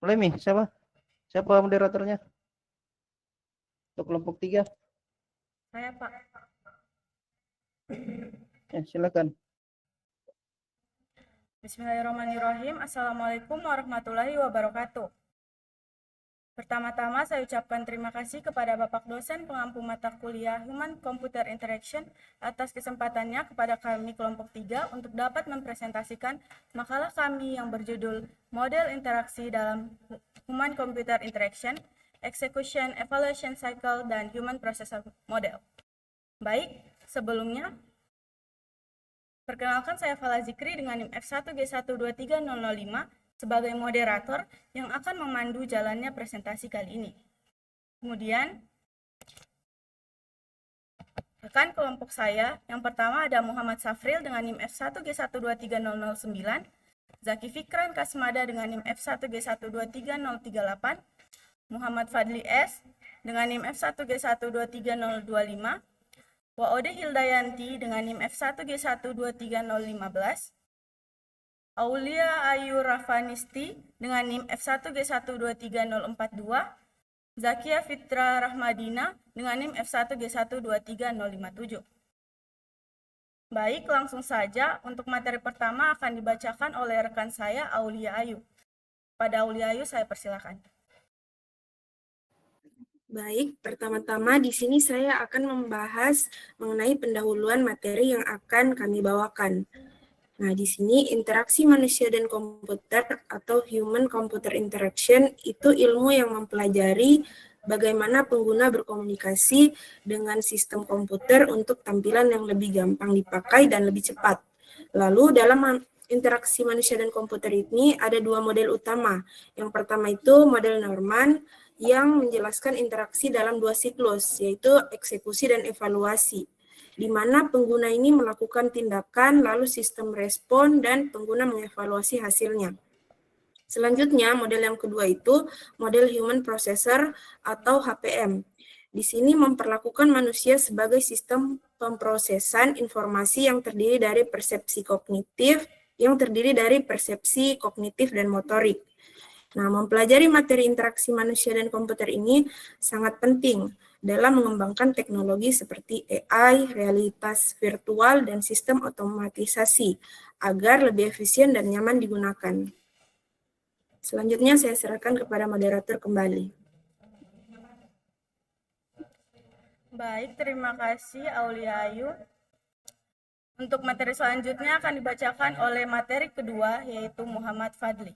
Mulai Mi, siapa? Siapa moderatornya? Untuk kelompok 3. Saya, Pak. Ya, silakan. Bismillahirrahmanirrahim. Assalamualaikum warahmatullahi wabarakatuh. Pertama-tama saya ucapkan terima kasih kepada Bapak dosen pengampu mata kuliah Human Computer Interaction atas kesempatannya kepada kami kelompok 3 untuk dapat mempresentasikan makalah kami yang berjudul Model Interaksi dalam Human Computer Interaction, Execution, Evaluation Cycle, dan Human Processor Model. Baik, sebelumnya perkenalkan saya Fala Zikri dengan NIM F1G123005 sebagai moderator yang akan memandu jalannya presentasi kali ini. Kemudian, rekan kelompok saya yang pertama ada Muhammad Safril dengan NIM F1G123009, Zaki Fikran Kasmada dengan NIM F1G123038, Muhammad Fadli S dengan NIM F1G123025, Waode Hildayanti dengan NIM F1G123015, Aulia Ayu Rafanisti dengan NIM F1G123042, Zakia Fitra Rahmadina dengan NIM F1G123057. Baik, langsung saja untuk materi pertama akan dibacakan oleh rekan saya Aulia Ayu. Pada Aulia Ayu saya persilakan. Baik, pertama-tama di sini saya akan membahas mengenai pendahuluan materi yang akan kami bawakan. Nah, di sini interaksi manusia dan komputer atau human computer interaction itu ilmu yang mempelajari bagaimana pengguna berkomunikasi dengan sistem komputer untuk tampilan yang lebih gampang dipakai dan lebih cepat. Lalu dalam interaksi manusia dan komputer ini ada dua model utama. Yang pertama itu model Norman yang menjelaskan interaksi dalam dua siklus, yaitu eksekusi dan evaluasi, di mana pengguna ini melakukan tindakan, lalu sistem respon, dan pengguna mengevaluasi hasilnya. Selanjutnya, model yang kedua itu model Human Processor atau HPM. Di sini memperlakukan manusia sebagai sistem pemrosesan informasi yang terdiri dari persepsi kognitif dan motorik. Nah, mempelajari materi interaksi manusia dan komputer ini sangat penting dalam mengembangkan teknologi seperti AI, realitas virtual, dan sistem otomatisasi agar lebih efisien dan nyaman digunakan. Selanjutnya saya serahkan kepada moderator kembali. Baik, terima kasih Aulia Ayu. Untuk materi selanjutnya akan dibacakan oleh materi kedua, yaitu Muhammad Fadli.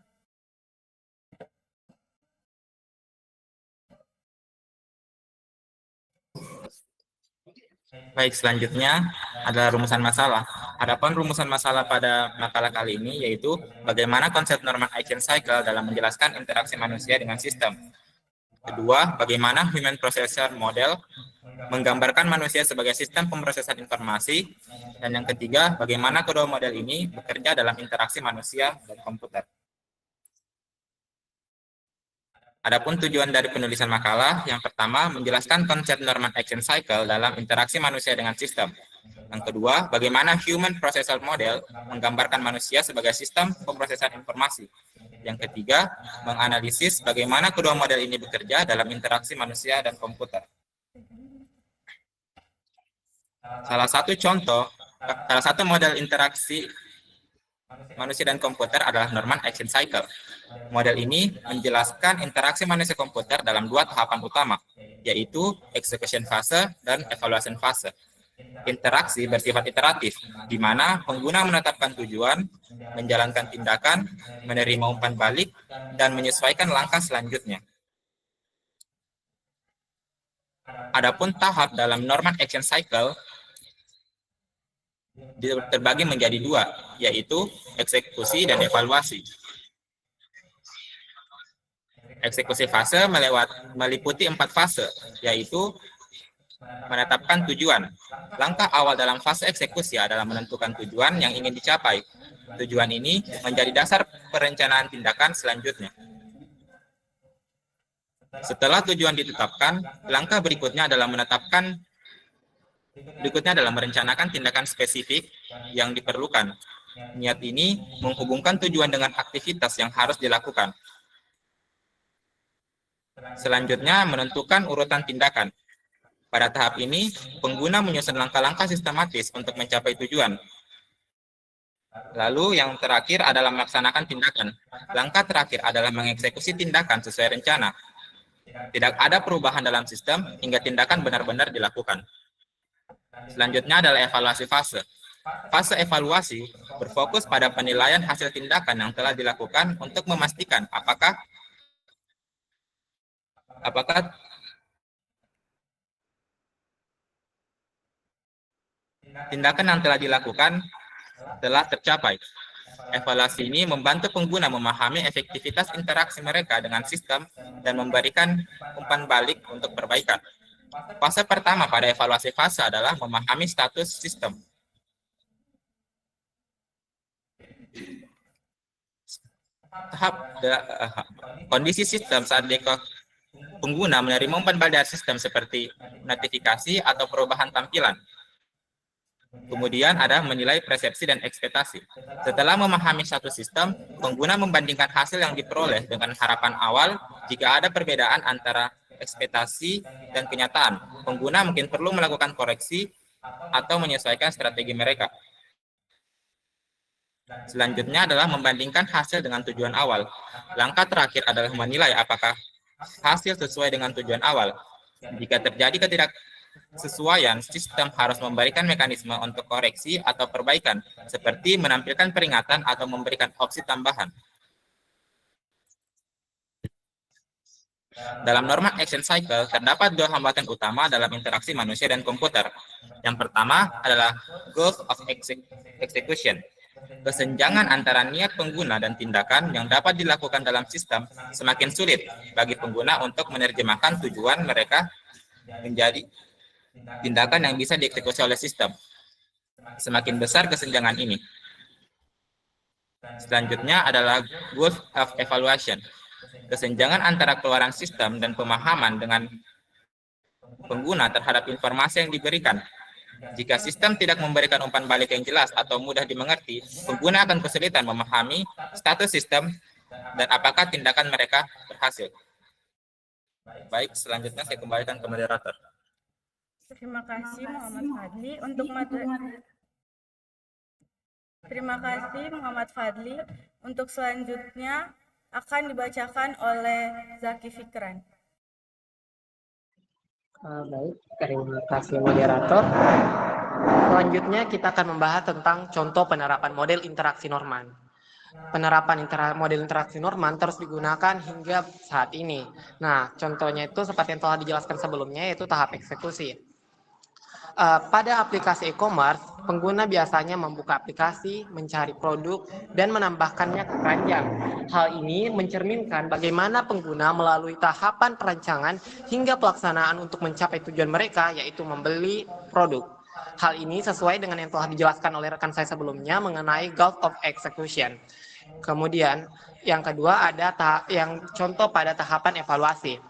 Baik, selanjutnya adalah rumusan masalah. Adapun rumusan masalah pada makalah kali ini yaitu bagaimana konsep Norman Action Cycle dalam menjelaskan interaksi manusia dengan sistem. Kedua, bagaimana Human Processor Model menggambarkan manusia sebagai sistem pemrosesan informasi. Dan yang ketiga, bagaimana kedua model ini bekerja dalam interaksi manusia dan komputer. Adapun tujuan dari penulisan makalah, yang pertama menjelaskan konsep Norman Action Cycle dalam interaksi manusia dengan sistem. Yang kedua, bagaimana Human Processor Model menggambarkan manusia sebagai sistem pemrosesan informasi. Yang ketiga, menganalisis bagaimana kedua model ini bekerja dalam interaksi manusia dan komputer. Salah satu model interaksi manusia dan komputer adalah Norman Action Cycle. Model ini menjelaskan interaksi manusia komputer dalam dua tahapan utama, yaitu execution fase dan evaluation fase. Interaksi bersifat iteratif, di mana pengguna menetapkan tujuan, menjalankan tindakan, menerima umpan balik, dan menyesuaikan langkah selanjutnya. Adapun tahap dalam Norman Action Cycle terbagi menjadi dua, yaitu eksekusi dan evaluasi. Eksekusi fase meliputi 4 fase, yaitu menetapkan tujuan. Langkah awal dalam fase eksekusi adalah menentukan tujuan yang ingin dicapai. Tujuan ini menjadi dasar perencanaan tindakan selanjutnya. Setelah tujuan ditetapkan, langkah berikutnya adalah merencanakan tindakan spesifik yang diperlukan. Niat ini menghubungkan tujuan dengan aktivitas yang harus dilakukan. Selanjutnya, menentukan urutan tindakan. Pada tahap ini, pengguna menyusun langkah-langkah sistematis untuk mencapai tujuan. Lalu yang terakhir adalah melaksanakan tindakan. Langkah terakhir adalah mengeksekusi tindakan sesuai rencana. Tidak ada perubahan dalam sistem hingga tindakan benar-benar dilakukan. Selanjutnya adalah evaluasi fase. Fase evaluasi berfokus pada penilaian hasil tindakan yang telah dilakukan untuk memastikan apakah tindakan yang telah dilakukan telah tercapai. Evaluasi ini membantu pengguna memahami efektivitas interaksi mereka dengan sistem dan memberikan umpan balik untuk perbaikan. Fase pertama pada evaluasi fase adalah memahami status sistem. Kondisi sistem saat pengguna menerima umpan balik dari sistem seperti notifikasi atau perubahan tampilan. Kemudian ada menilai persepsi dan ekspektasi. Setelah memahami satu sistem, pengguna membandingkan hasil yang diperoleh dengan harapan awal. Jika ada perbedaan antara ekspektasi dan kenyataan, pengguna mungkin perlu melakukan koreksi atau menyesuaikan strategi mereka. Selanjutnya adalah membandingkan hasil dengan tujuan awal. Langkah terakhir adalah menilai apakah hasil sesuai dengan tujuan awal. Jika terjadi ketidaksesuaian, sistem harus memberikan mekanisme untuk koreksi atau perbaikan, seperti menampilkan peringatan atau memberikan opsi tambahan. Dalam norma action cycle, terdapat dua hambatan utama dalam interaksi manusia dan komputer. Yang pertama adalah goals of execution. Kesenjangan antara niat pengguna dan tindakan yang dapat dilakukan dalam sistem semakin sulit bagi pengguna untuk menerjemahkan tujuan mereka menjadi tindakan yang bisa dieksekusi oleh sistem. Semakin besar kesenjangan ini. Selanjutnya adalah goals of evaluation. Kesenjangan antara keluaran sistem dan pemahaman dengan pengguna terhadap informasi yang diberikan. Jika sistem tidak memberikan umpan balik yang jelas atau mudah dimengerti, pengguna akan kesulitan memahami status sistem dan apakah tindakan mereka berhasil. Baik, selanjutnya saya kembalikan ke moderator. Terima kasih Muhammad Fadli untuk Terima kasih Muhammad Fadli. Untuk selanjutnya akan dibacakan oleh Zaki Fikran. Baik, terima kasih moderator. Selanjutnya kita akan membahas tentang contoh penerapan model interaksi Norman. Penerapan model interaksi Norman terus digunakan hingga saat ini. Nah, contohnya itu seperti yang telah dijelaskan sebelumnya, yaitu tahap eksekusi. Pada aplikasi e-commerce, pengguna biasanya membuka aplikasi, mencari produk, dan menambahkannya ke keranjang. Hal ini mencerminkan bagaimana pengguna melalui tahapan perancangan hingga pelaksanaan untuk mencapai tujuan mereka, yaitu membeli produk. Hal ini sesuai dengan yang telah dijelaskan oleh rekan saya sebelumnya mengenai goals of execution. Kemudian, yang kedua ada yang contoh pada tahapan evaluasi.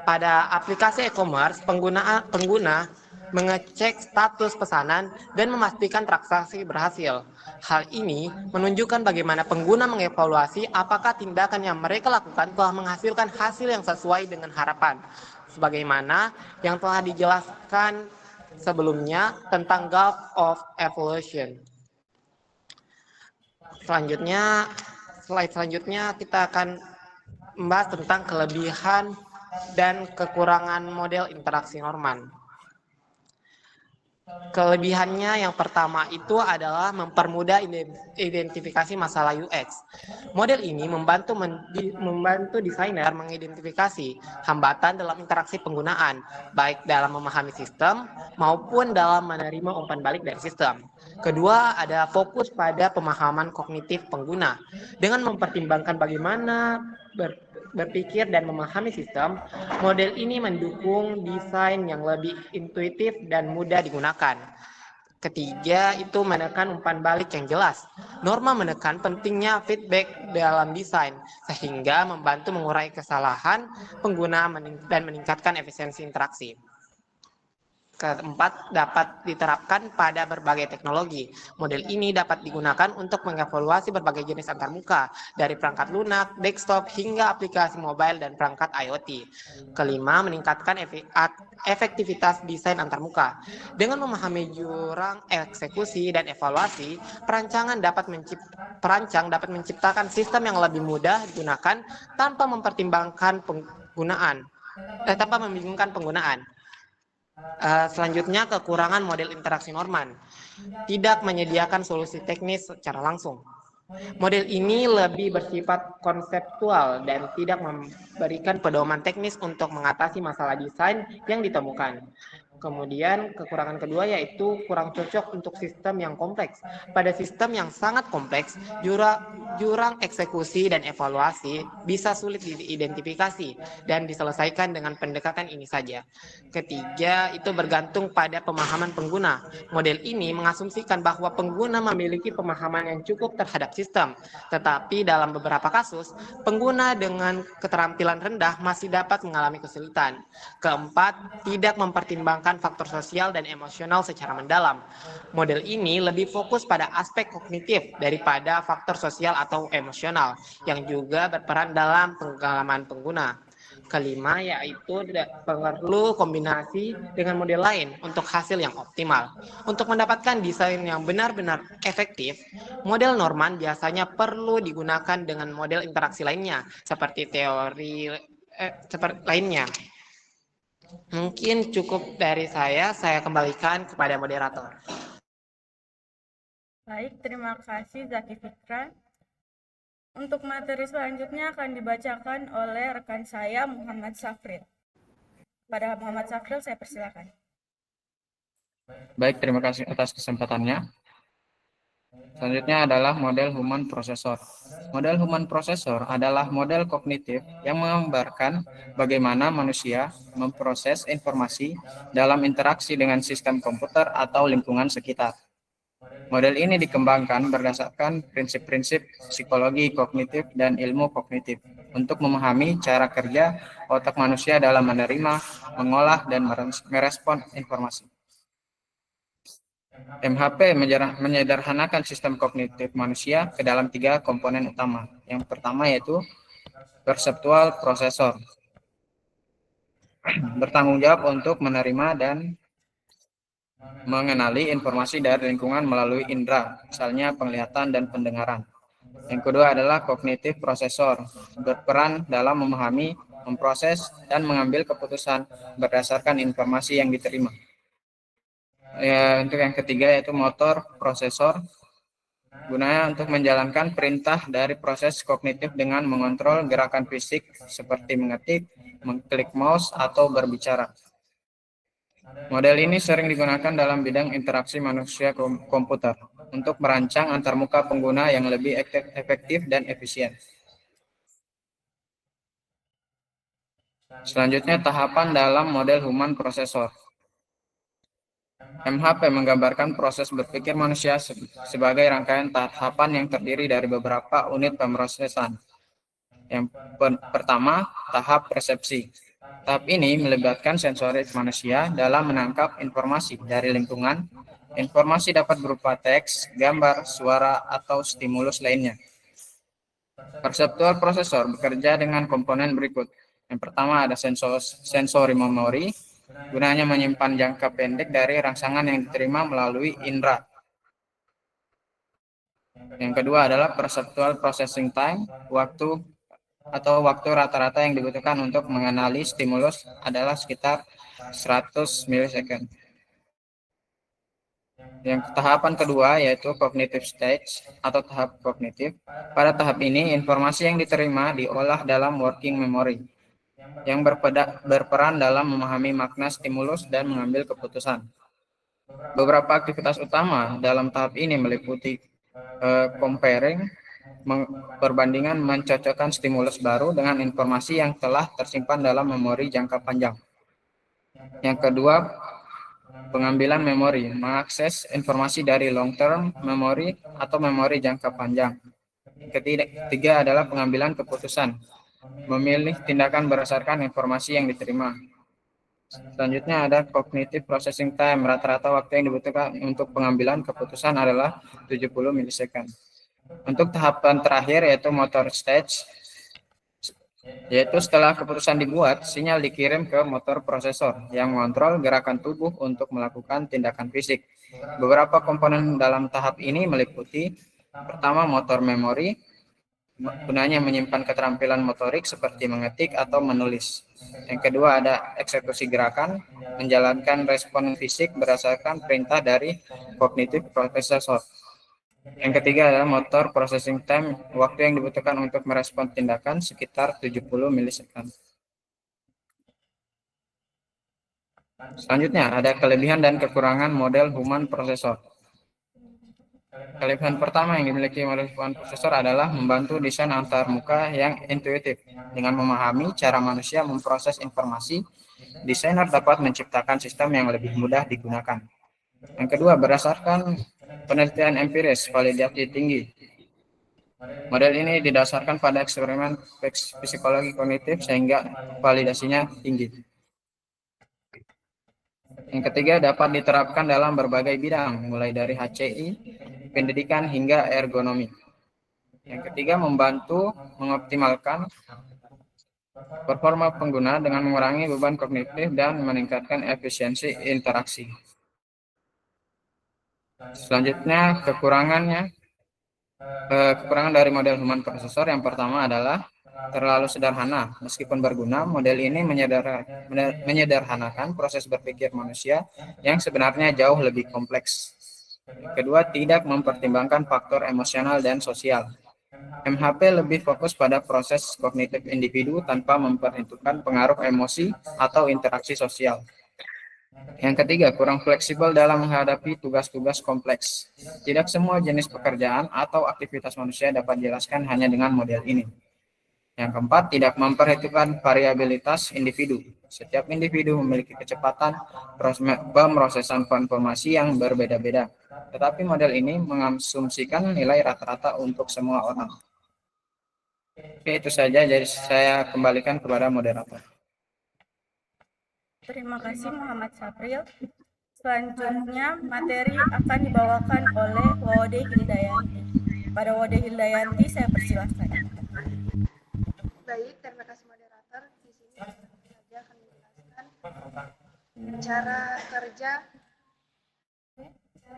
Pada aplikasi e-commerce, pengguna mengecek status pesanan dan memastikan transaksi berhasil. Hal ini menunjukkan bagaimana pengguna mengevaluasi apakah tindakan yang mereka lakukan telah menghasilkan hasil yang sesuai dengan harapan. Sebagaimana yang telah dijelaskan sebelumnya tentang goals of evaluation. Slide selanjutnya kita akan membahas tentang kelebihan dan kekurangan model interaksi Norman. Kelebihannya yang pertama itu adalah mempermudah identifikasi masalah UX. Model ini membantu desainer mengidentifikasi hambatan dalam interaksi penggunaan, baik dalam memahami sistem maupun dalam menerima umpan balik dari sistem. Kedua, ada fokus pada pemahaman kognitif pengguna. Dengan mempertimbangkan bagaimana berpikir dan memahami sistem, model ini mendukung desain yang lebih intuitif dan mudah digunakan. Ketiga, itu menekan umpan balik yang jelas. Norma menekan pentingnya feedback dalam desain, sehingga membantu mengurai kesalahan pengguna dan meningkatkan efisiensi interaksi. Keempat, dapat diterapkan pada berbagai teknologi. Model ini dapat digunakan untuk mengevaluasi berbagai jenis antarmuka, dari perangkat lunak, desktop, hingga aplikasi mobile dan perangkat IoT. Kelima, meningkatkan efektivitas desain antarmuka. Dengan memahami jurang eksekusi dan evaluasi, perancang dapat menciptakan sistem yang lebih mudah digunakan tanpa membingungkan penggunaan. Selanjutnya, kekurangan model interaksi Norman. Tidak menyediakan solusi teknis secara langsung. Model ini lebih bersifat konseptual dan tidak memberikan pedoman teknis untuk mengatasi masalah desain yang ditemukan. Kemudian kekurangan kedua yaitu kurang cocok untuk sistem yang kompleks. Pada sistem yang sangat kompleks, jurang eksekusi dan evaluasi bisa sulit diidentifikasi dan diselesaikan dengan pendekatan ini saja. Ketiga, itu bergantung pada pemahaman pengguna. Model ini mengasumsikan bahwa pengguna memiliki pemahaman yang cukup terhadap sistem, tetapi dalam beberapa kasus, pengguna dengan keterampilan rendah masih dapat mengalami kesulitan. Keempat, tidak mempertimbangkan faktor sosial dan emosional secara mendalam. Model ini lebih fokus pada aspek kognitif daripada faktor sosial atau emosional, yang juga berperan dalam pengalaman pengguna. Kelima, yaitu perlu kombinasi dengan model lain untuk hasil yang optimal. Untuk mendapatkan desain yang benar-benar efektif, model Norman biasanya perlu digunakan dengan model interaksi lainnya, seperti teori lainnya. Mungkin cukup dari saya kembalikan kepada moderator. Baik, terima kasih Zaki Fikran. Untuk materi selanjutnya akan dibacakan oleh rekan saya Muhammad Safril. Pada Muhammad Safril saya persilakan. Baik, terima kasih atas kesempatannya. Selanjutnya adalah model human processor. Model human processor adalah model kognitif yang menggambarkan bagaimana manusia memproses informasi dalam interaksi dengan sistem komputer atau lingkungan sekitar. Model ini dikembangkan berdasarkan prinsip-prinsip psikologi kognitif dan ilmu kognitif untuk memahami cara kerja otak manusia dalam menerima, mengolah, dan merespon informasi. MHP menyederhanakan sistem kognitif manusia ke dalam 3 komponen utama. Yang pertama yaitu perceptual processor. Bertanggung jawab untuk menerima dan mengenali informasi dari lingkungan melalui indera, misalnya penglihatan dan pendengaran. Yang kedua adalah cognitive processor, berperan dalam memahami, memproses, dan mengambil keputusan berdasarkan informasi yang diterima. Untuk yang ketiga yaitu motor prosesor, gunanya untuk menjalankan perintah dari proses kognitif dengan mengontrol gerakan fisik seperti mengetik, mengklik mouse, atau berbicara. Model ini sering digunakan dalam bidang interaksi manusia komputer untuk merancang antarmuka pengguna yang lebih efektif dan efisien. Selanjutnya, tahapan dalam model human processor. MHP menggambarkan proses berpikir manusia sebagai rangkaian tahapan yang terdiri dari beberapa unit pemrosesan. Yang pertama, tahap persepsi. Tahap ini melibatkan sensorik manusia dalam menangkap informasi dari lingkungan. Informasi dapat berupa teks, gambar, suara, atau stimulus lainnya. Perceptual processor bekerja dengan komponen berikut. Yang pertama ada sensory memory, gunanya menyimpan jangka pendek dari rangsangan yang diterima melalui indera. Yang kedua adalah perceptual processing time, waktu rata-rata yang dibutuhkan untuk mengenali stimulus adalah sekitar 100 milisecond. Yang tahapan kedua yaitu cognitive stage atau tahap kognitif. Pada tahap ini informasi yang diterima diolah dalam working memory yang berperan dalam memahami makna stimulus dan mengambil keputusan. Beberapa aktivitas utama dalam tahap ini meliputi comparing, perbandingan mencocokkan stimulus baru dengan informasi yang telah tersimpan dalam memori jangka panjang. Yang kedua, pengambilan memori, mengakses informasi dari long-term memory atau memori jangka panjang. Ketiga adalah pengambilan keputusan, memilih tindakan berdasarkan informasi yang diterima. Selanjutnya ada cognitive processing time. Rata-rata waktu yang dibutuhkan untuk pengambilan keputusan adalah 70 milisekund. Untuk tahapan terakhir yaitu motor stage, yaitu setelah keputusan dibuat, sinyal dikirim ke motor prosesor yang mengontrol gerakan tubuh untuk melakukan tindakan fisik. Beberapa komponen dalam tahap ini meliputi pertama motor memori, gunanya menyimpan keterampilan motorik seperti mengetik atau menulis. Yang kedua ada eksekusi gerakan, menjalankan respon fisik berdasarkan perintah dari cognitive processor. Yang ketiga adalah motor processing time, waktu yang dibutuhkan untuk merespon tindakan sekitar 70 milisekund. Selanjutnya ada kelebihan dan kekurangan model human processor. Kelebihan pertama yang dimiliki model human processor adalah membantu desain antarmuka yang intuitif. Dengan memahami cara manusia memproses informasi, desainer dapat menciptakan sistem yang lebih mudah digunakan. Yang kedua, berdasarkan penelitian empiris validasi tinggi. Model ini didasarkan pada eksperimen psikologi kognitif sehingga validasinya tinggi. Yang ketiga, dapat diterapkan dalam berbagai bidang, mulai dari HCI, pendidikan, hingga ergonomi. Yang ketiga, membantu mengoptimalkan performa pengguna dengan mengurangi beban kognitif dan meningkatkan efisiensi interaksi. Selanjutnya, kekurangan dari model human processor yang pertama adalah terlalu sederhana. Meskipun berguna, model ini menyederhanakan proses berpikir manusia yang sebenarnya jauh lebih kompleks. Kedua, tidak mempertimbangkan faktor emosional dan sosial. MHP lebih fokus pada proses kognitif individu tanpa memperhitungkan pengaruh emosi atau interaksi sosial. Yang ketiga, kurang fleksibel dalam menghadapi tugas-tugas kompleks. Tidak semua jenis pekerjaan atau aktivitas manusia dapat dijelaskan hanya dengan model ini. Yang keempat, tidak memperhitungkan variabilitas individu. Setiap individu memiliki kecepatan pemrosesan informasi yang berbeda-beda. Tetapi model ini mengasumsikan nilai rata-rata untuk semua orang. Oke, itu saja. Jadi saya kembalikan kepada moderator. Terima kasih Muhammad Sapril. Selanjutnya materi akan dibawakan oleh Wode Hildayanti. Pada Wode Hildayanti saya persilahkan. Baik, terima kasih moderator. Di sini saya akan menjelaskan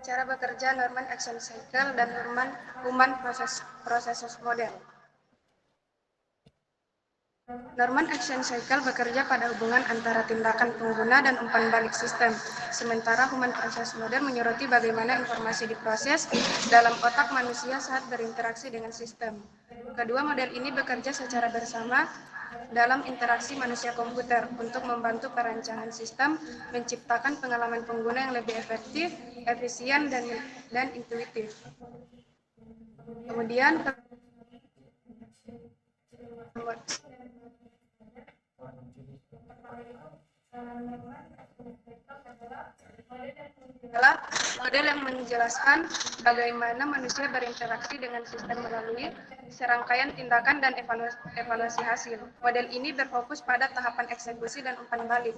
cara bekerja Norman Action Cycle dan Human Process Model. Norman Action Cycle bekerja pada hubungan antara tindakan pengguna dan umpan balik sistem, sementara Human Process Model menyoroti bagaimana informasi diproses dalam otak manusia saat berinteraksi dengan sistem. Kedua model ini bekerja secara bersama dalam interaksi manusia komputer untuk membantu perancangan sistem, menciptakan pengalaman pengguna yang lebih efektif, efisien, dan intuitif. Kemudian adalah model yang menjelaskan bagaimana manusia berinteraksi dengan sistem melalui serangkaian tindakan dan evaluasi hasil. Model ini berfokus pada tahapan eksekusi dan umpan balik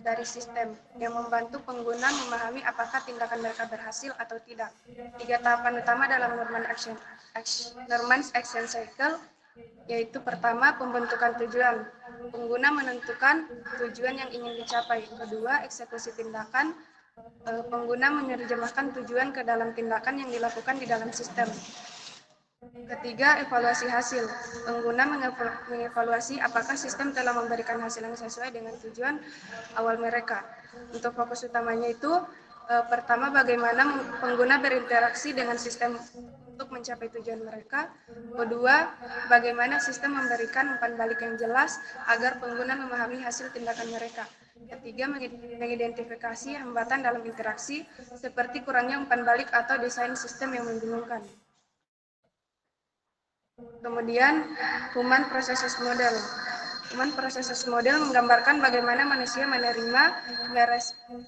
dari sistem yang membantu pengguna memahami apakah tindakan mereka berhasil atau tidak. 3 tahapan utama dalam Norman Action Cycle yaitu pertama, pembentukan tujuan. Pengguna menentukan tujuan yang ingin dicapai. Kedua, eksekusi tindakan. Pengguna menerjemahkan tujuan ke dalam tindakan yang dilakukan di dalam sistem. Ketiga, evaluasi hasil. Pengguna mengevaluasi apakah sistem telah memberikan hasil yang sesuai dengan tujuan awal mereka. Untuk fokus utamanya itu, pertama, bagaimana pengguna berinteraksi dengan sistem untuk mencapai tujuan mereka. Kedua, bagaimana sistem memberikan umpan balik yang jelas agar pengguna memahami hasil tindakan mereka. Ketiga, mengidentifikasi hambatan dalam interaksi seperti kurangnya umpan balik atau desain sistem yang membingungkan. Kemudian, Human Process Model. Human Process Model menggambarkan bagaimana manusia menerima,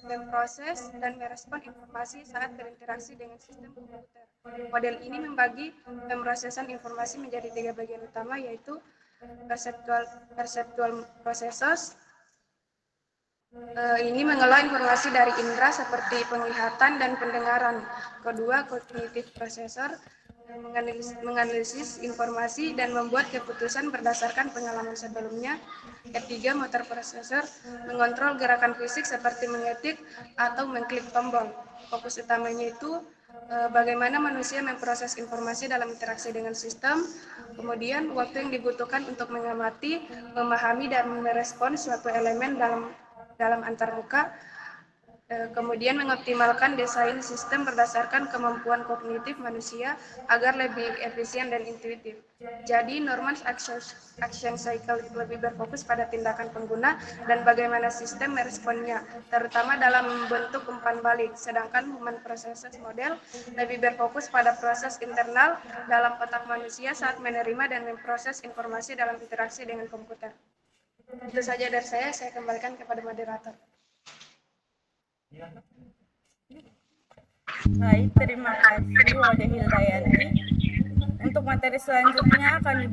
memproses, dan merespon informasi saat berinteraksi dengan sistem komputer. Model ini membagi pemrosesan informasi menjadi 3 bagian utama, yaitu perceptual processes, Ini mengelola informasi dari indera seperti penglihatan dan pendengaran. Kedua, cognitive processor menganalisis informasi dan membuat keputusan berdasarkan pengalaman sebelumnya. Ketiga, motor processor mengontrol gerakan fisik seperti mengetik atau mengklik tombol. Fokus utamanya itu bagaimana manusia memproses informasi dalam interaksi dengan sistem, kemudian waktu yang dibutuhkan untuk mengamati, memahami, dan merespons suatu elemen dalam antarmuka, kemudian mengoptimalkan desain sistem berdasarkan kemampuan kognitif manusia agar lebih efisien dan intuitif. Jadi, Norman's action cycle lebih berfokus pada tindakan pengguna dan bagaimana sistem meresponnya, terutama dalam membentuk umpan balik. Sedangkan Human Processor Model lebih berfokus pada proses internal dalam otak manusia saat menerima dan memproses informasi dalam interaksi dengan komputer. Itu saja dari saya kembalikan kepada moderator. Baik, terima kasih Wade Hildayanti. Untuk materi selanjutnya akan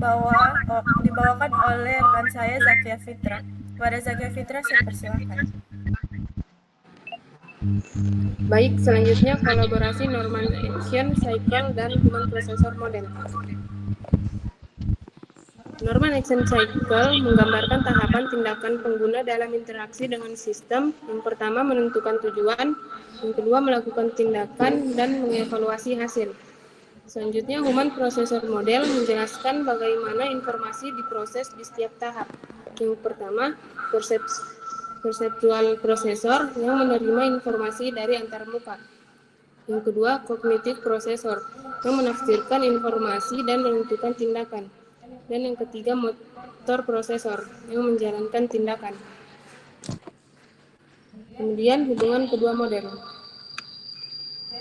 dibawakan oleh rekan saya Zakia Fitra. Kepada Zakia Fitra saya persilahkan. Baik, selanjutnya kolaborasi Norman Action Cycle dan Human Processor Model. Norman Action Cycle menggambarkan tahapan tindakan pengguna dalam interaksi dengan sistem. Yang pertama, menentukan tujuan. Yang kedua, melakukan tindakan dan mengevaluasi hasil. Selanjutnya, Human Processor Model menjelaskan bagaimana informasi diproses di setiap tahap. Yang pertama, perceptual processor yang menerima informasi dari antarmuka. Yang kedua, cognitive processor yang menafsirkan informasi dan menentukan tindakan. Dan yang ketiga, motor processor yang menjalankan tindakan. Kemudian hubungan kedua model.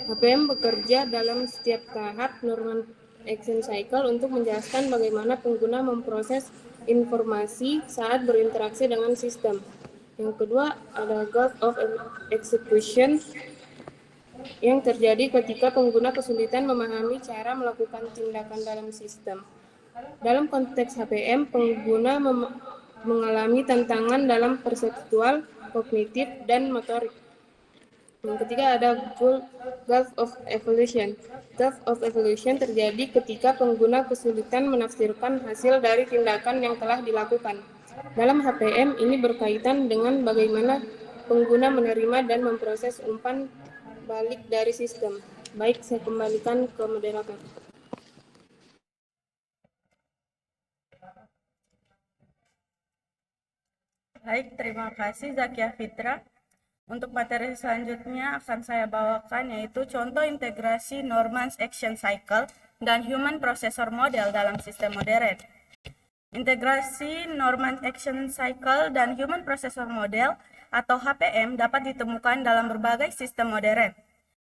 HPM bekerja dalam setiap tahap Norman Action Cycle untuk menjelaskan bagaimana pengguna memproses informasi saat berinteraksi dengan sistem. Yang kedua, ada gulf of execution yang terjadi ketika pengguna kesulitan memahami cara melakukan tindakan dalam sistem. Dalam konteks HPM, pengguna mengalami tantangan dalam perseptual, kognitif, dan motorik. Yang ketiga ada gulf of evolution. Gulf of evolution terjadi ketika pengguna kesulitan menafsirkan hasil dari tindakan yang telah dilakukan. Dalam HPM, ini berkaitan dengan bagaimana pengguna menerima dan memproses umpan balik dari sistem. Baik, saya kembalikan ke moderator. Baik, terima kasih Zakia Fitra. Untuk materi selanjutnya akan saya bawakan yaitu contoh integrasi Norman's Action Cycle dan Human Processor Model dalam sistem modern. Integrasi Norman's Action Cycle dan Human Processor Model atau HPM dapat ditemukan dalam berbagai sistem modern,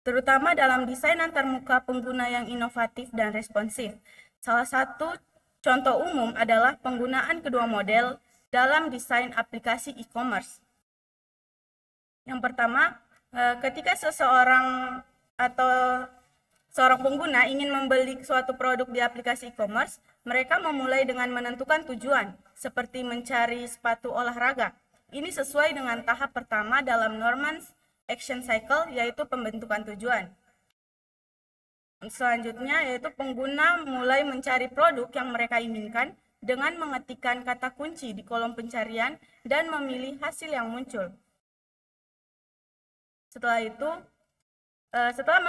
terutama dalam desain antarmuka pengguna yang inovatif dan responsif. Salah satu contoh umum adalah penggunaan kedua model dalam desain aplikasi e-commerce. Yang pertama, ketika seorang pengguna ingin membeli suatu produk di aplikasi e-commerce, mereka memulai dengan menentukan tujuan, seperti mencari sepatu olahraga. Ini sesuai dengan tahap pertama dalam Norman's Action Cycle, yaitu pembentukan tujuan. Selanjutnya, yaitu pengguna mulai mencari produk yang mereka inginkan dengan mengetikkan kata kunci di kolom pencarian dan memilih hasil yang muncul. Setelah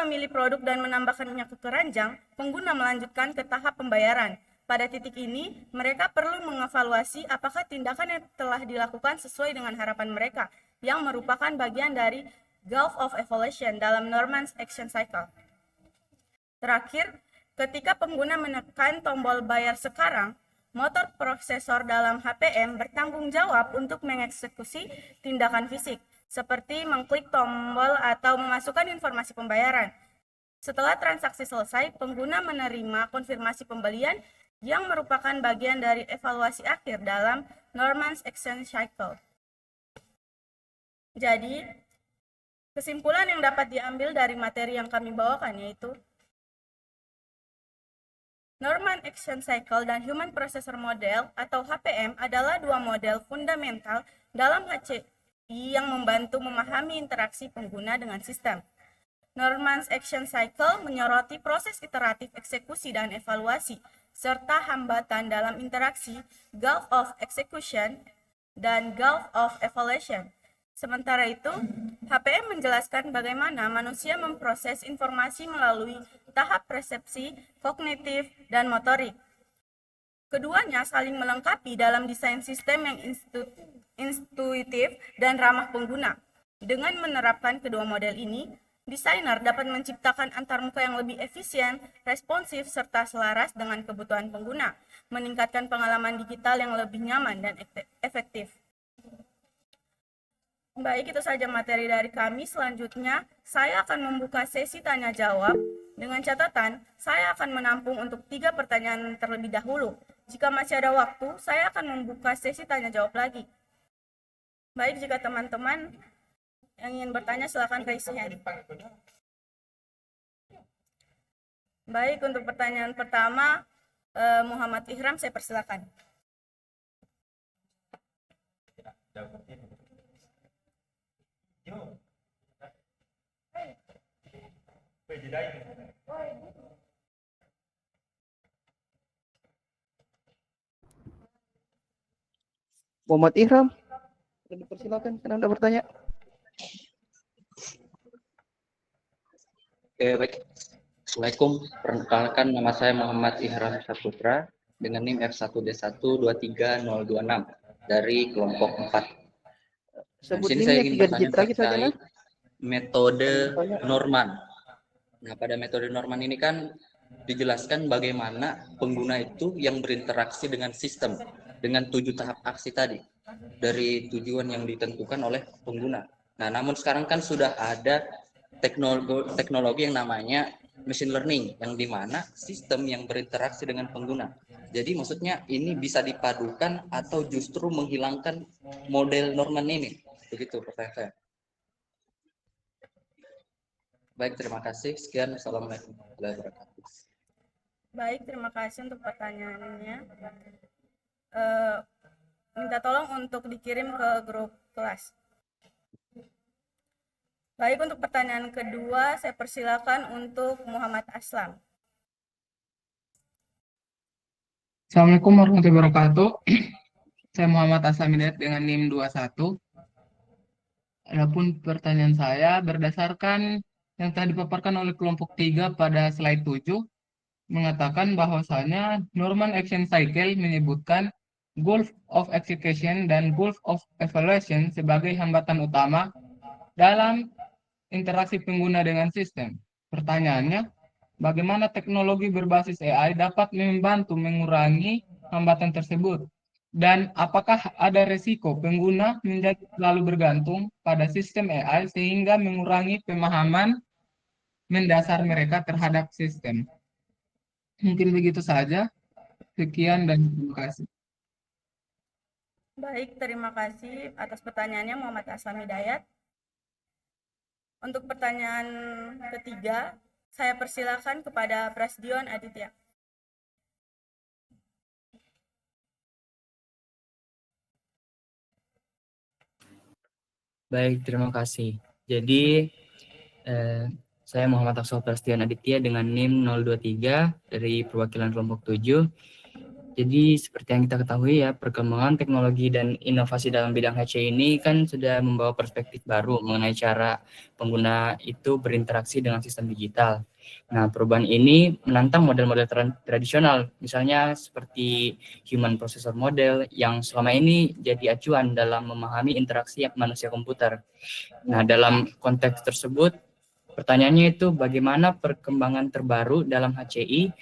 memilih produk dan menambahkannya ke keranjang, pengguna melanjutkan ke tahap pembayaran. Pada titik ini, mereka perlu mengevaluasi apakah tindakan yang telah dilakukan sesuai dengan harapan mereka, yang merupakan bagian dari Gulf of Evolution dalam Norman's Action Cycle. Terakhir, ketika pengguna menekan tombol bayar sekarang, motor prosesor dalam HPM bertanggung jawab untuk mengeksekusi tindakan fisik, seperti mengklik tombol atau memasukkan informasi pembayaran. Setelah transaksi selesai, pengguna menerima konfirmasi pembelian yang merupakan bagian dari evaluasi akhir dalam Norman's Action Cycle. Jadi, kesimpulan yang dapat diambil dari materi yang kami bawakan yaitu Norman Action Cycle dan Human Processor Model atau HPM adalah dua model fundamental dalam yang membantu memahami interaksi pengguna dengan sistem. Norman's Action Cycle menyoroti proses iteratif eksekusi dan evaluasi, serta hambatan dalam interaksi, gulf of execution, dan gulf of evaluation. Sementara itu, HPM menjelaskan bagaimana manusia memproses informasi melalui tahap persepsi, kognitif, dan motorik. Keduanya saling melengkapi dalam desain sistem yang intuitif dan ramah pengguna. Dengan menerapkan kedua model ini, desainer dapat menciptakan antarmuka yang lebih efisien, responsif, serta selaras dengan kebutuhan pengguna, meningkatkan pengalaman digital yang lebih nyaman dan efektif. Baik, itu saja materi dari kami. Selanjutnya, saya akan membuka sesi tanya-jawab. Dengan catatan, saya akan menampung untuk 3 pertanyaan terlebih dahulu. Jika masih ada waktu, saya akan membuka sesi tanya-jawab lagi. Baik, jika teman-teman yang ingin bertanya, silakan raise hand. Baik, untuk pertanyaan pertama, Muhammad Ihram, saya persilakan. Muhammad Ihram, dipersilakan karena Anda bertanya. Baik. Assalamualaikum. Perkenalkan, nama saya Muhammad Ihram Saputra dengan NIM F1D1230026 dari kelompok 4. Sebut Di sini saya NIM-nya ingin 3 bertanya digit lagi saja, terkait nah. metode Norman. Nah, pada metode Norman ini kan dijelaskan bagaimana pengguna itu yang berinteraksi dengan sistem dengan 7 tahap aksi tadi dari tujuan yang ditentukan oleh pengguna. Nah, namun sekarang kan sudah ada teknologi yang namanya machine learning, yang dimana sistem yang berinteraksi dengan pengguna. Jadi maksudnya ini bisa dipadukan atau justru menghilangkan model Norman ini. Begitu pertanyaan saya. Baik, terima kasih. Sekian. Assalamualaikum warahmatullahi wabarakatuh. Baik, terima kasih untuk pertanyaannya. Minta tolong untuk dikirim ke grup kelas. Baik, untuk pertanyaan kedua, saya persilakan untuk Muhammad Aslam. Assalamualaikum warahmatullahi wabarakatuh. Saya Muhammad Aslam Hidayat dengan NIM 21. Adapun pertanyaan saya berdasarkan yang telah dipaparkan oleh kelompok 3 pada slide 7, mengatakan bahwasanya Norman Action Cycle menyebutkan goal of execution dan goal of evaluation sebagai hambatan utama dalam interaksi pengguna dengan sistem. Pertanyaannya, bagaimana teknologi berbasis AI dapat membantu mengurangi hambatan tersebut? Dan apakah ada resiko pengguna menjadi terlalu bergantung pada sistem AI sehingga mengurangi pemahaman mendasar mereka terhadap sistem? Mungkin begitu saja. Sekian dan terima kasih. Baik, terima kasih atas pertanyaannya Muhammad Aslam Hidayat. Untuk pertanyaan ketiga, saya persilakan kepada Prasdion Aditya. Baik, terima kasih. Jadi, saya Muhammad Akso Prasdion Aditya dengan NIM 023 dari perwakilan kelompok 7. Jadi seperti yang kita ketahui ya, perkembangan teknologi dan inovasi dalam bidang HC ini kan sudah membawa perspektif baru mengenai cara pengguna itu berinteraksi dengan sistem digital. Nah, perubahan ini menantang model-model tradisional, misalnya seperti human processor model yang selama ini jadi acuan dalam memahami interaksi manusia komputer. Nah, dalam konteks tersebut, pertanyaannya itu bagaimana perkembangan terbaru dalam HCI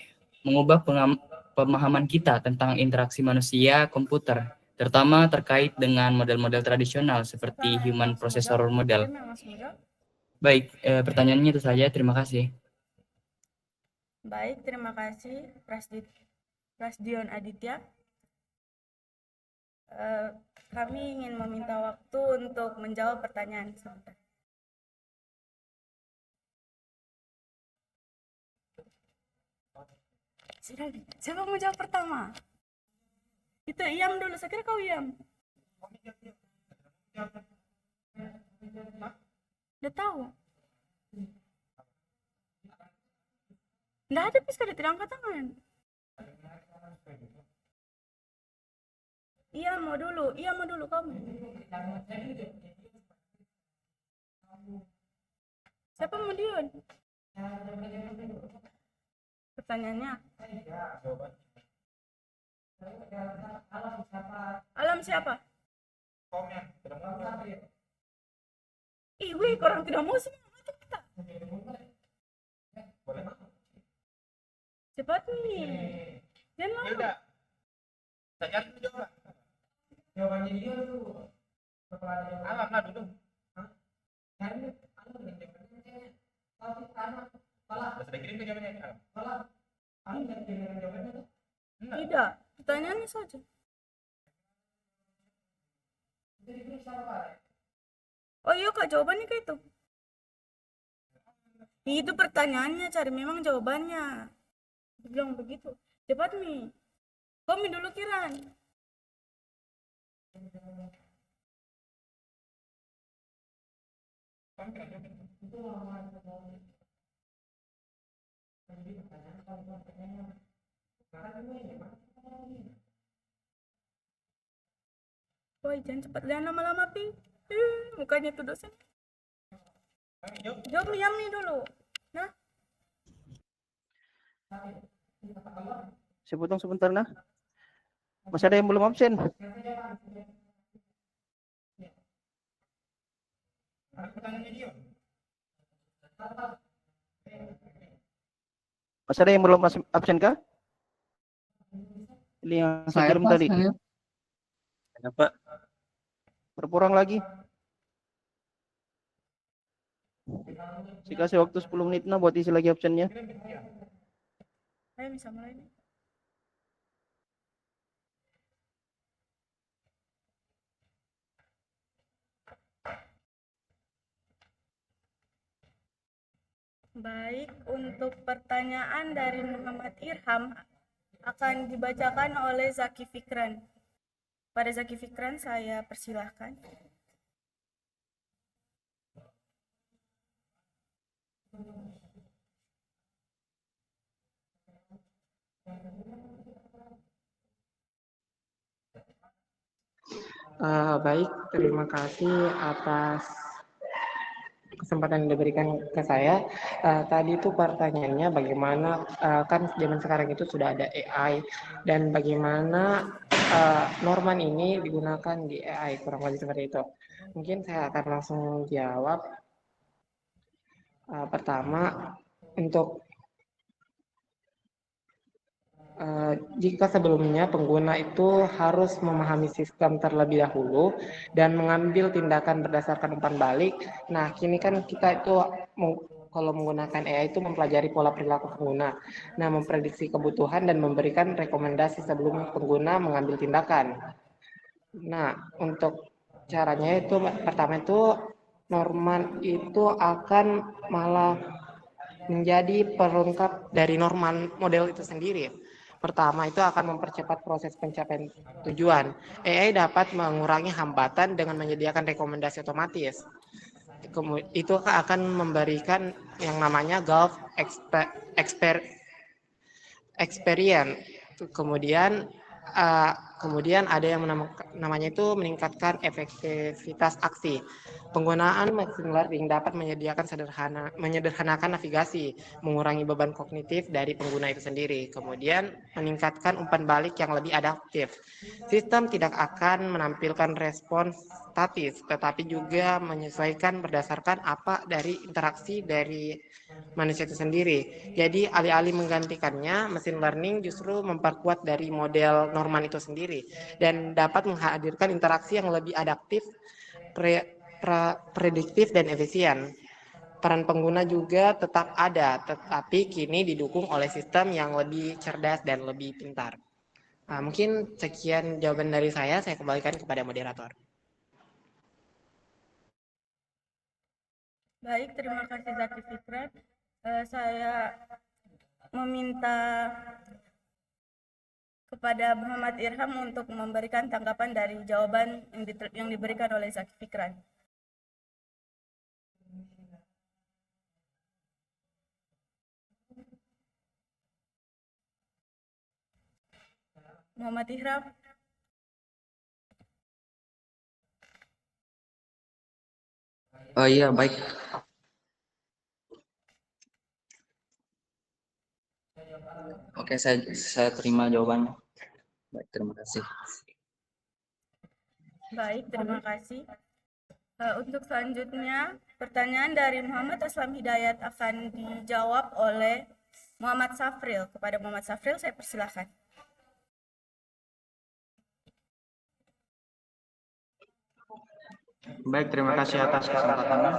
mengubah pemahaman kita tentang interaksi manusia komputer, terutama terkait dengan model-model tradisional seperti human processor model. Baik, pertanyaannya itu saja. Terima kasih. Baik, terima kasih Prasdion Aditya. Kami ingin meminta waktu untuk menjawab pertanyaan sebentar. Siapa mau jawab pertama? Itu Iam dulu, saya kira kau Iam. Udah tahu. Nggak ada bisa tidak angkat tangan. Iya mau dulu kamu. Siapa mau Dion? Pertanyaannya. Alam siapa? Ih, weh, orang tidak mau semua mati kita. Cepat nih. Jangan lama. Jawabannya dia dulu. Alam lah dulu. Sudah kirim ke jawabannya. Tidak, pertanyaannya saja. Oh iya kak, jawabannya kayak itu. Itu pertanyaannya, cari memang jawabannya. Dia bilang begitu. Cepat nih. Kami dulu Kiran. Woi, jangan cepat, jangan lama-lama, Pi. Mukanya tuh dosen. Jawab Yami dulu. Nah, Saya potong sebentar nah. Masih ada yang belum absen? Masih ada yang belum absen kah? Ini yang saya kirim tadi. Kenapa? Berapa orang lagi? Saya kasih waktu 10 menit nah buat isi lagi absennya. ayo bisa mulai nih. Baik, untuk pertanyaan dari Muhammad Irham akan dibacakan oleh Zaki Fikran. Pada Zaki Fikran saya persilahkan. Baik, terima kasih atas kesempatan yang diberikan ke saya. Tadi itu pertanyaannya bagaimana kan zaman sekarang itu sudah ada AI dan bagaimana Norman ini digunakan di AI, kurang lebih seperti itu. Mungkin saya akan langsung jawab. Pertama, untuk jika sebelumnya pengguna itu harus memahami sistem terlebih dahulu dan mengambil tindakan berdasarkan umpan balik. Nah, kini kan kita itu kalau menggunakan AI itu mempelajari pola perilaku pengguna. Nah, memprediksi kebutuhan dan memberikan rekomendasi sebelum pengguna mengambil tindakan. Nah, untuk caranya itu pertama itu Norman itu akan malah menjadi pelengkap dari Norman model itu sendiri. Pertama, itu akan mempercepat proses pencapaian tujuan. AI dapat mengurangi hambatan dengan menyediakan rekomendasi otomatis. Itu akan memberikan yang namanya Gulf Experience. Kemudian ada yang namanya itu meningkatkan efektivitas aksi. Penggunaan machine learning dapat menyederhanakan navigasi, mengurangi beban kognitif dari pengguna itu sendiri. Kemudian meningkatkan umpan balik yang lebih adaptif. Sistem tidak akan menampilkan respons statis, tetapi juga menyesuaikan berdasarkan apa dari interaksi dari manusia itu sendiri. Jadi alih-alih menggantikannya, mesin learning justru memperkuat dari model Norman itu sendiri dan dapat menghadirkan interaksi yang lebih adaptif, prediktif dan efisien. Peran pengguna juga tetap ada, tetapi kini didukung oleh sistem yang lebih cerdas dan lebih pintar. Mungkin sekian jawaban dari saya kembalikan kepada moderator. Baik, terima kasih Zaki Fikran. Saya meminta kepada Muhammad Irham untuk memberikan tanggapan dari jawaban yang diberikan oleh Zaki Fikran. Muhammad Ihram. Oh iya, baik. Oke, saya terima jawabannya. Baik, terima kasih. Baik, terima kasih. Untuk selanjutnya, pertanyaan dari Muhammad Aslam Hidayat akan dijawab oleh Muhammad Safril. Kepada Muhammad Safril, saya persilahkan. Baik, terima kasih atas kesempatannya.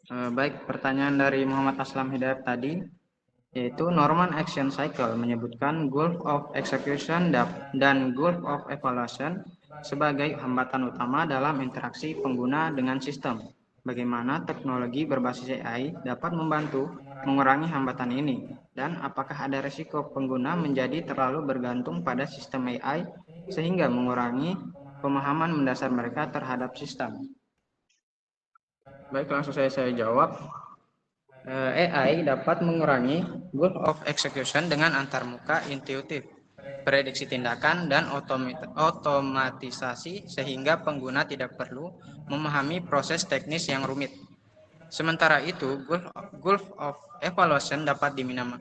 Baik, pertanyaan dari Muhammad Aslam Hidayat tadi, yaitu Norman Action Cycle menyebutkan Gulf of Execution dan Gulf of Evaluation sebagai hambatan utama dalam interaksi pengguna dengan sistem. Bagaimana teknologi berbasis AI dapat membantu mengurangi hambatan ini, dan apakah ada risiko pengguna menjadi terlalu bergantung pada sistem AI sehingga mengurangi pemahaman mendasar mereka terhadap sistem? Baik, langsung saya jawab. AI dapat mengurangi Gulf of Execution dengan antarmuka intuitif, prediksi tindakan, dan otomatisasi sehingga pengguna tidak perlu memahami proses teknis yang rumit. Sementara itu, Gulf of Evaluation dapat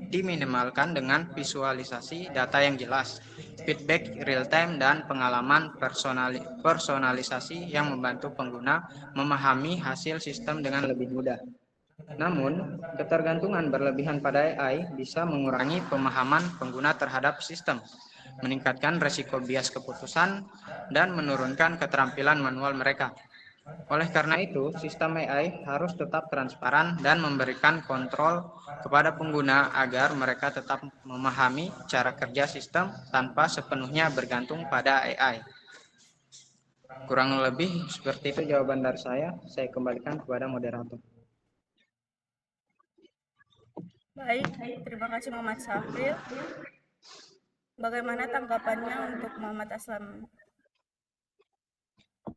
diminimalkan dengan visualisasi data yang jelas, feedback real-time, dan pengalaman personalisasi yang membantu pengguna memahami hasil sistem dengan lebih mudah. Namun, ketergantungan berlebihan pada AI bisa mengurangi pemahaman pengguna terhadap sistem, meningkatkan risiko bias keputusan, dan menurunkan keterampilan manual mereka. Oleh karena itu, sistem AI harus tetap transparan dan memberikan kontrol kepada pengguna agar mereka tetap memahami cara kerja sistem tanpa sepenuhnya bergantung pada AI. Kurang lebih seperti itu jawaban dari saya. Saya kembalikan kepada moderator. Baik, terima kasih Muhammad Safril. Bagaimana tanggapannya untuk Muhammad Aslam?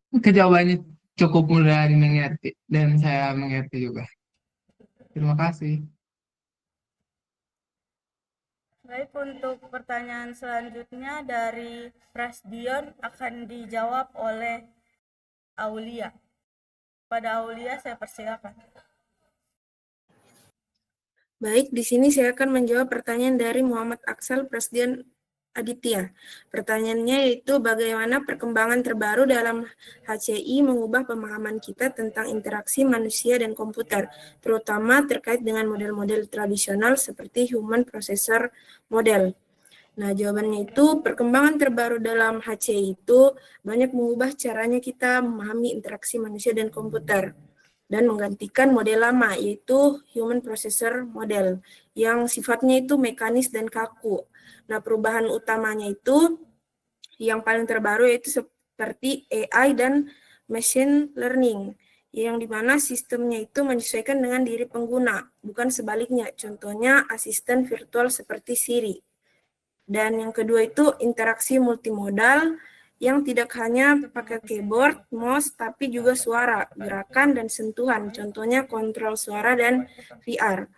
Jawabannya cukup mudah dimengerti dan saya mengerti juga. Terima kasih. Baik, untuk pertanyaan selanjutnya dari Prasdion akan dijawab oleh Aulia. Pada Aulia, saya persilakan. Baik, di sini saya akan menjawab pertanyaan dari Muhammad Aksal Prasdian Aditya. Pertanyaannya yaitu bagaimana perkembangan terbaru dalam HCI mengubah pemahaman kita tentang interaksi manusia dan komputer, terutama terkait dengan model-model tradisional seperti Human Processor Model. Nah, jawabannya itu perkembangan terbaru dalam HCI itu banyak mengubah caranya kita memahami interaksi manusia dan komputer, dan menggantikan model lama, yaitu Human Processor Model, yang sifatnya itu mekanis dan kaku. Nah, perubahan utamanya itu yang paling terbaru yaitu seperti AI dan Machine Learning, yang dimana sistemnya itu menyesuaikan dengan diri pengguna, bukan sebaliknya. Contohnya asisten virtual seperti Siri. Dan yang kedua itu interaksi multimodal, yang tidak hanya pakai keyboard, mouse, tapi juga suara, gerakan, dan sentuhan. Contohnya kontrol suara dan VR.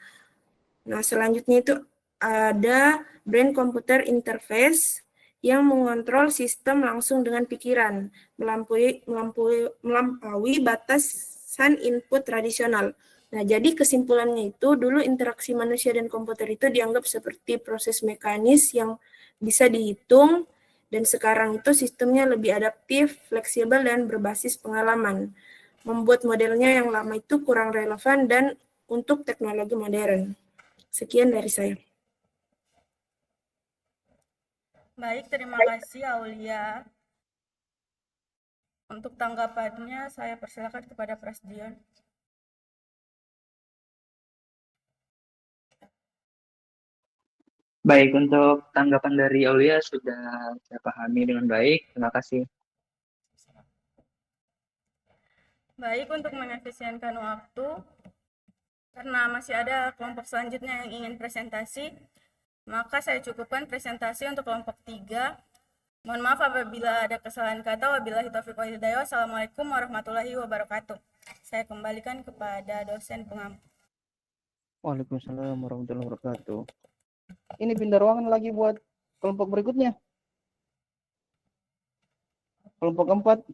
Nah, selanjutnya itu ada brain computer interface yang mengontrol sistem langsung dengan pikiran, melampaui batasan input tradisional. Nah, jadi kesimpulannya itu dulu interaksi manusia dan komputer itu dianggap seperti proses mekanis yang bisa dihitung, dan sekarang itu sistemnya lebih adaptif, fleksibel, dan berbasis pengalaman. Membuat modelnya yang lama itu kurang relevan dan untuk teknologi modern. Sekian dari saya. Baik, terima kasih Aulia. Untuk tanggapannya, saya persilakan kepada Prasdion. Baik, untuk tanggapan dari Aulia sudah saya pahami dengan baik. Terima kasih. Baik, untuk mengefisienkan waktu, karena masih ada kelompok selanjutnya yang ingin presentasi, maka saya cukupkan presentasi untuk kelompok 3. Mohon maaf apabila ada kesalahan kata. Wabillahi taufiq wal hidayah. Assalamualaikum warahmatullahi wabarakatuh. Saya kembalikan kepada dosen pengampu. Waalaikumsalam warahmatullahi wabarakatuh. Ini pindah ruangan lagi buat kelompok berikutnya. Kelompok 4.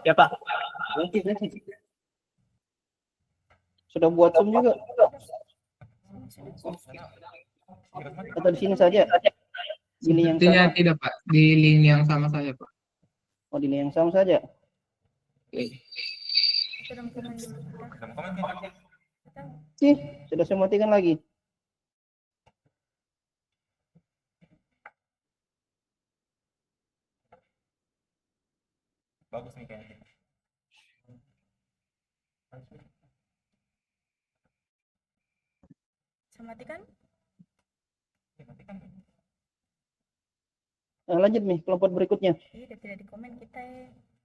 Ya Pak. Sudah buat Zoom juga? Atau di sini saja? Ini yang Sepertinya sama? tidak Pak, di link yang sama saja Pak. Oh, di yang sama saja? Sudah komen dulu. Sih, sudah saya matikan lagi. Bagus nih kayaknya. Saya matikan. Lanjut nih, kelompok berikutnya. Tidak di komen kita.